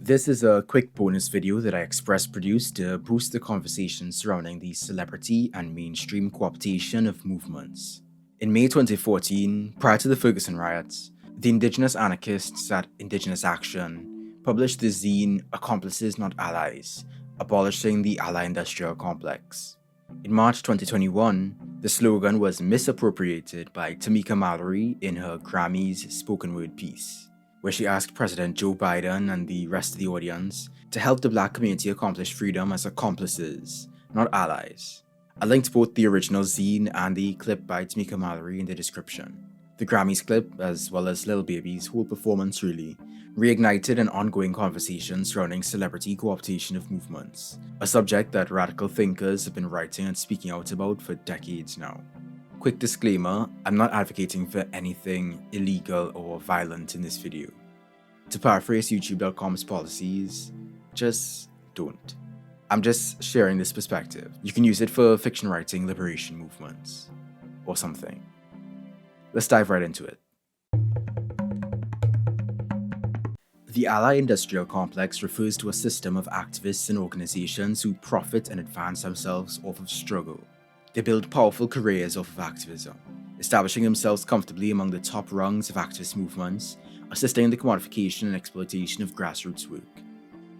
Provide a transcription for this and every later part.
This is a quick bonus video that I express produced to boost the conversation surrounding the celebrity and mainstream co-optation of movements. In May 2014, prior to the Ferguson riots, the indigenous anarchists at Indigenous Action published the zine Accomplices Not Allies, abolishing the ally-industrial complex. In March 2021, the slogan was misappropriated by Tamika Mallory in her Grammys spoken word piece, where she asked President Joe Biden and the rest of the audience to help the black community accomplish freedom as accomplices, not allies. I linked both the original zine and the clip by Tamika Mallory in the description. The Grammys clip, as well as Lil Baby's whole performance really, reignited an ongoing conversation surrounding celebrity co-optation of movements, a subject that radical thinkers have been writing and speaking out about for decades now. Quick disclaimer, I'm not advocating for anything illegal or violent in this video. To paraphrase YouTube.com's policies, just don't. I'm just sharing this perspective. You can use it for fiction writing liberation movements, or something. Let's dive right into it. The ally-industrial complex refers to a system of activists and organizations who profit and advance themselves off of struggle. They build powerful careers off of activism, establishing themselves comfortably among the top rungs of activist movements, assisting in the commodification and exploitation of grassroots work.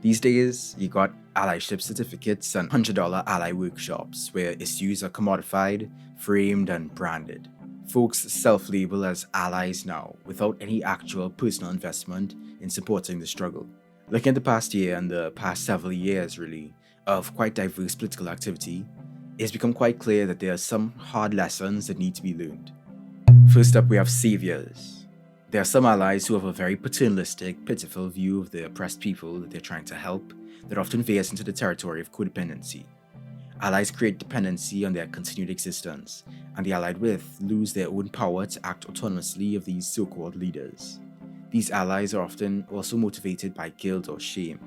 These days, you got allyship certificates and $100 ally workshops where issues are commodified, framed, and branded. Folks self-label as allies now, without any actual personal investment in supporting the struggle. Looking at the past year and the past several years, really, of quite diverse political activity, it's become quite clear that there are some hard lessons that need to be learned. First up, we have saviors. There are some allies who have a very paternalistic, pitiful view of the oppressed people that they're trying to help that often veers into the territory of codependency. Allies create dependency on their continued existence, and the allied with lose their own power to act autonomously of these so-called leaders. These allies are often also motivated by guilt or shame,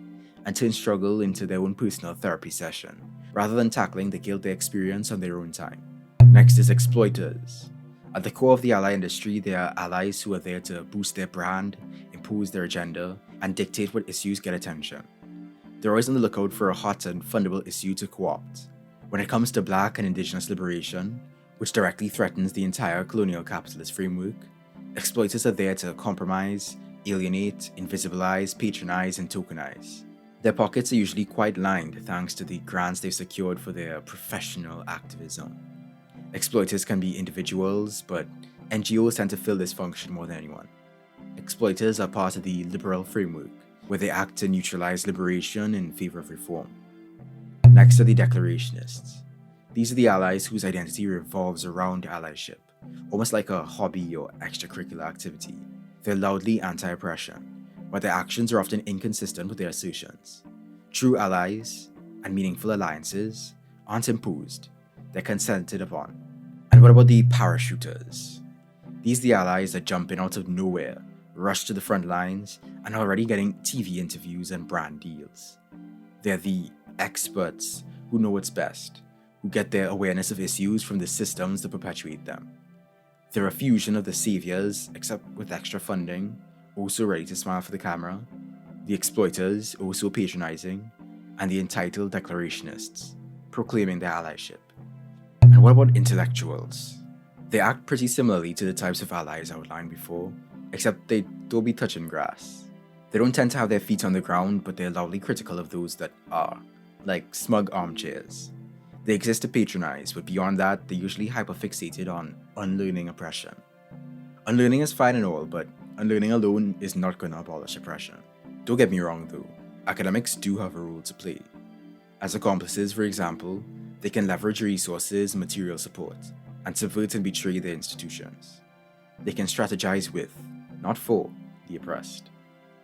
and turn struggle into their own personal therapy session, rather than tackling the guilt they experience on their own time. Next is exploiters. At the core of the ally industry, there are allies who are there to boost their brand, impose their agenda, and dictate what issues get attention. They're always on the lookout for a hot and fundable issue to co-opt. When it comes to black and indigenous liberation, which directly threatens the entire colonial capitalist framework, exploiters are there to compromise, alienate, invisibilize, patronize, and tokenize. Their pockets are usually quite lined thanks to the grants they've secured for their professional activism. Exploiters can be individuals, but NGOs tend to fill this function more than anyone. Exploiters are part of the liberal framework, where they act to neutralize liberation in favor of reform. Next are the declarationists. These are the allies whose identity revolves around allyship, almost like a hobby or extracurricular activity. They're loudly anti-oppression, but their actions are often inconsistent with their assertions. True allies and meaningful alliances aren't imposed, they're consented upon. And what about the parachuters? These are the allies that jump in out of nowhere, rush to the front lines, and are already getting TV interviews and brand deals. They're the experts who know what's best, who get their awareness of issues from the systems that perpetuate them. They're a fusion of the saviors, except with extra funding, also ready to smile for the camera, the exploiters, also patronizing, and the entitled declarationists, proclaiming their allyship. And what about intellectuals? They act pretty similarly to the types of allies outlined before, except they don't be touching grass. They don't tend to have their feet on the ground, but they're loudly critical of those that are, like smug armchairs. They exist to patronize, but beyond that, they're usually hyperfixated on unlearning oppression. Unlearning is fine and all, but unlearning alone is not going to abolish oppression. Don't get me wrong though, academics do have a role to play. As accomplices, for example, they can leverage resources and material support, and subvert and betray their institutions. They can strategize with, not for, the oppressed.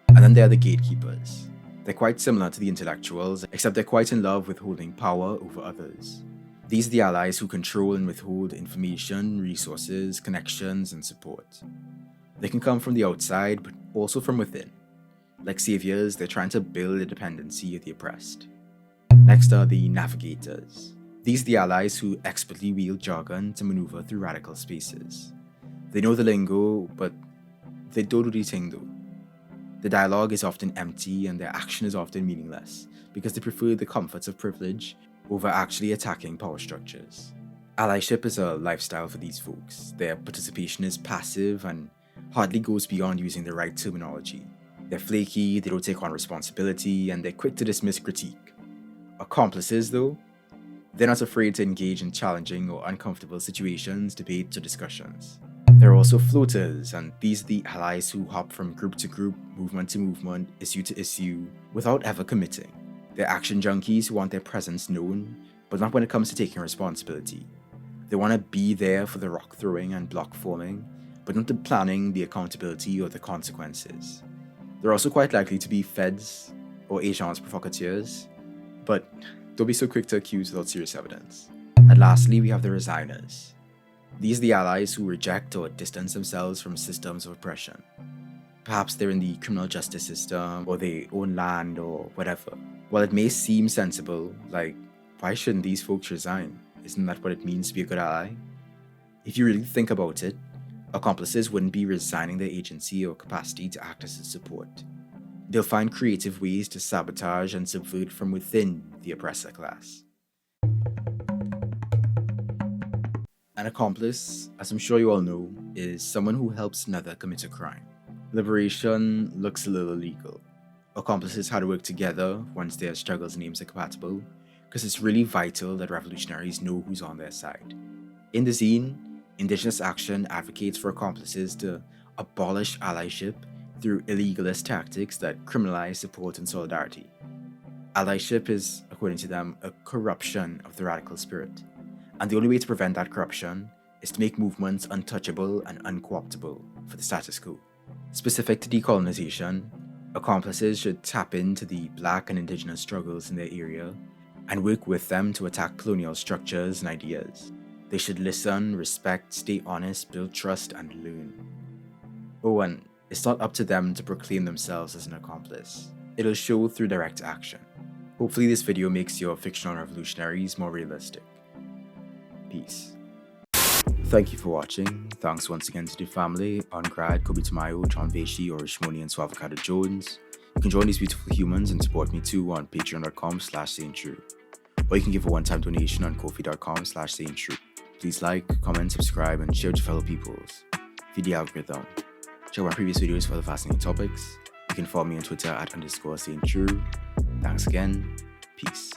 And then there are the gatekeepers. They're quite similar to the intellectuals, except they're quite in love with holding power over others. These are the allies who control and withhold information, resources, connections, and support. They can come from the outside, but also from within. Like saviors, they're trying to build a dependency of the oppressed. Next are the navigators. These are the allies who expertly wield jargon to maneuver through radical spaces. They know the lingo, but they don't do the thing though. The dialogue is often empty and their action is often meaningless because they prefer the comforts of privilege over actually attacking power structures. Allyship is a lifestyle for these folks. Their participation is passive and hardly goes beyond using the right terminology. They're flaky, they don't take on responsibility, and they're quick to dismiss critique. Accomplices, though, they're not afraid to engage in challenging or uncomfortable situations, debates, or discussions. There are also floaters, and these are the allies who hop from group to group, movement to movement, issue to issue, without ever committing. They're action junkies who want their presence known, but not when it comes to taking responsibility. They want to be there for the rock throwing and block forming, but not the planning, the accountability, or the consequences. They're also quite likely to be feds or agents provocateurs, but don't be so quick to accuse without serious evidence. And lastly, we have the resigners. These are the allies who reject or distance themselves from systems of oppression. Perhaps they're in the criminal justice system, or they own land, or whatever. While it may seem sensible, like, why shouldn't these folks resign? Isn't that what it means to be a good ally? If you really think about it, accomplices wouldn't be resigning their agency or capacity to act as a support. They'll find creative ways to sabotage and subvert from within the oppressor class. An accomplice, as I'm sure you all know, is someone who helps another commit a crime. Liberation looks a little illegal. Accomplices had to work together once their struggles and aims are compatible, because it's really vital that revolutionaries know who's on their side. In the zine, Indigenous Action advocates for accomplices to abolish allyship through illegalist tactics that criminalize support and solidarity. Allyship is, according to them, a corruption of the radical spirit, and the only way to prevent that corruption is to make movements untouchable and unco-optable for the status quo. Specific to decolonization, accomplices should tap into the Black and Indigenous struggles in their area and work with them to attack colonial structures and ideas. They should listen, respect, stay honest, build trust, and learn. Oh, and it's not up to them to proclaim themselves as an accomplice. It'll show through direct action. Hopefully this video makes your fictional revolutionaries more realistic. Peace. Thank you for watching. Thanks once again to the family, Ongrad, Kobe Tamayo, John Veshi, Orishmoni, and Swavakata Jones. You can join these beautiful humans and support me too on patreon.com/sayingtrue. Or you can give a one-time donation on ko-fi.com/sayingtrue. Please like, comment, subscribe, and share with your fellow peoples. Feed the algorithm. Check out my previous videos for other fascinating topics. You can follow me on Twitter @_sayingtrue. Thanks again. Peace.